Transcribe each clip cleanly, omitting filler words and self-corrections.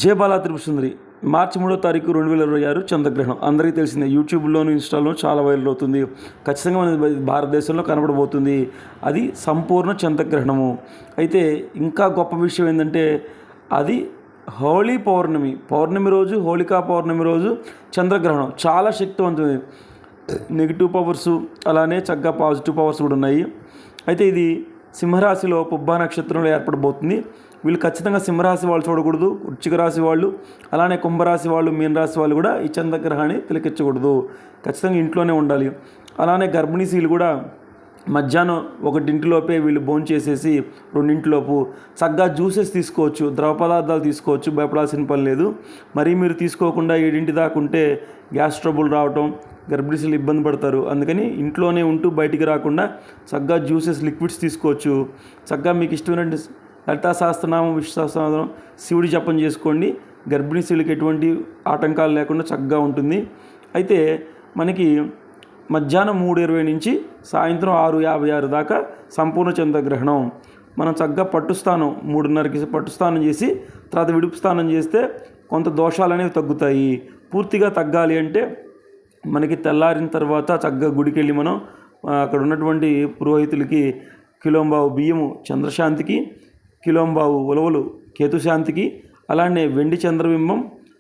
జయ బాలా త్రిపుర సుందరి మార్చి 3వ తారీఖు 2026 చంద్రగ్రహణం అందరికీ తెలిసిందే. యూట్యూబ్లోను ఇన్స్టాలో చాలా వైరల్ అవుతుంది. ఖచ్చితంగా మన భారతదేశంలో కనబడబోతుంది. అది సంపూర్ణ చంద్రగ్రహణము. అయితే ఇంకా గొప్ప విషయం ఏంటంటే అది పౌర్ణమి రోజు, హోళికా పౌర్ణమి రోజు చంద్రగ్రహణం చాలా శక్తివంతమైనది. నెగిటివ్ పవర్స్ అలానే చక్కగా పాజిటివ్ పవర్స్ కూడా ఉన్నాయి. అయితే ఇది సింహరాశిలో పుబ్బా నక్షత్రంలో ఏర్పడబోతుంది. వీళ్ళు ఖచ్చితంగా సింహరాశి వాళ్ళు చూడకూడదు, వృశ్చిక రాశి వాళ్ళు, అలానే కుంభరాశి వాళ్ళు, మీనరాశి వాళ్ళు కూడా ఈ చంద్రగ్రహాన్ని తిలకించకూడదు. ఖచ్చితంగా ఇంట్లోనే ఉండాలి. అలానే గర్భిణీ స్త్రీలు కూడా మధ్యాహ్నం 1 వీళ్ళు భోంచేసేసి 2 చక్కగా జ్యూసెస్ తీసుకోవచ్చు, ద్రవ పదార్థాలు తీసుకోవచ్చు, భయపడాల్సిన పని లేదు. మరీ మీరు తీసుకోకుండా 7 దాకా ఉంటే గ్యాస్ ట్రబుల్ రావటం, గర్భిణీలు ఇబ్బంది పడతారు. అందుకని ఇంట్లోనే ఉంటూ బయటికి రాకుండా చక్కగా జ్యూసెస్, లిక్విడ్స్ తీసుకోవచ్చు. చక్కగా మీకు ఇష్టమైన లలితా సహస్రనామం, విష్ణు సహస్రనామం, శివుడి జపం చేసుకోండి. గర్భిణీ స్త్రీలకు ఎటువంటి ఆటంకాలు లేకుండా చక్కగా ఉంటుంది. అయితే మనకి మధ్యాహ్నం 3:20 నుంచి సాయంత్రం 6:56 దాకా సంపూర్ణ చంద్రగ్రహణం. మనం చక్కగా పట్టుస్థానం 3:30కి పట్టుస్థానం చేసి తర్వాత విడుపు స్నానం చేస్తే కొంత దోషాలు అనేవి తగ్గుతాయి. పూర్తిగా తగ్గాలి అంటే మనకి తెల్లారిన తర్వాత చక్కగా గుడికి వెళ్ళి మనం అక్కడ ఉన్నటువంటి పురోహితులకి కిలోంబావు బియ్యము చంద్రశాంతికి, కిలోంబావు ఉలవలు కేతుశాంతికి, అలానే వెండి చంద్రబింబం,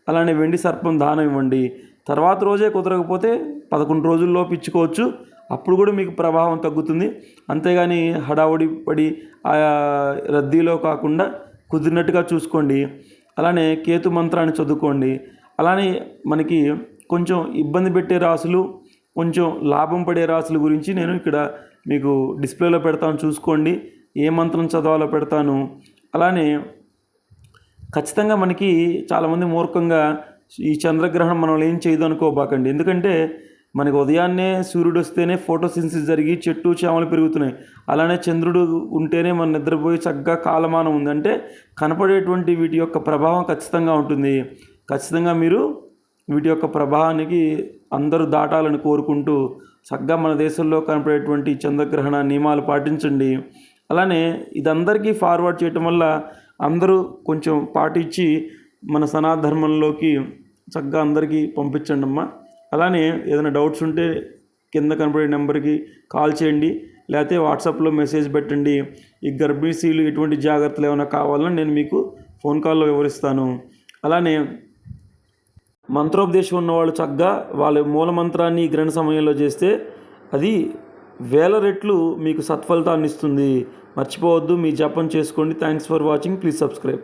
అలానే వెండి సర్పం దానం ఇవ్వండి. తర్వాత రోజే కుదరకపోతే 11 రోజుల్లోపు ఇచ్చుకోవచ్చు. అప్పుడు కూడా మీకు ప్రభావం తగ్గుతుంది. అంతేగాని హడావుడి పడి ఆ రద్దీలో కాకుండా కుదిరినట్టుగా చూసుకోండి. అలానే కేతు మంత్రాన్ని చదువుకోండి. అలానే మనకి కొంచెం ఇబ్బంది పెట్టే రాసులు, కొంచెం లాభం పడే రాసుల గురించి నేను ఇక్కడ మీకు డిస్ప్లేలో పెడతాను, చూసుకోండి. ఏ మంత్రం చదవాలో పెడతాను. అలానే ఖచ్చితంగా మనకి చాలామంది మూర్ఖంగా ఈ చంద్రగ్రహణం మనం ఏం చేయదు అనుకోబాకండి. ఎందుకంటే మనకి ఉదయాన్నే సూర్యుడు వస్తేనే ఫోటోసింథసిస్ జరిగి చెట్టు చేమలు పెరుగుతున్నాయి. అలానే చంద్రుడు ఉంటేనే మనం నిద్రపోయి చక్కగా కాలమానం ఉంది. అంటే కనపడేటువంటి వీటి యొక్క ప్రభావం ఖచ్చితంగా ఉంటుంది. ఖచ్చితంగా మీరు వీటి యొక్క ప్రభావానికి అందరూ దాటాలని కోరుకుంటూ చక్కగా మన దేశంలో కనపడేటువంటి చంద్రగ్రహణ నియమాలు పాటించండి. అలానే ఇదందరికీ ఫార్వర్డ్ చేయటం వల్ల అందరూ కొంచెం పాటించి మన సనాధర్మంలోకి చక్కగా అందరికీ పంపించండి అమ్మా. అలానే ఏదైనా డౌట్స్ ఉంటే కింద కనపడే నెంబర్కి కాల్ చేయండి, లేకపోతే వాట్సాప్లో మెసేజ్ పెట్టండి. ఈ గర్భిణీ స్త్రీలు ఎటువంటి జాగ్రత్తలు ఏమైనా కావాలని నేను మీకు ఫోన్ కాల్లో వివరిస్తాను. అలానే మంత్రోపదేశం ఉన్నవాళ్ళు చక్కగా వాళ్ళ మూల మంత్రాన్ని గ్రహణ సమయంలో చేస్తే అది 1000 రెట్లు మీకు సత్ఫలితాన్ని ఇస్తుంది. మర్చిపోవద్దు, మీ జపం చేసుకోండి. Thanks for watching. Please subscribe.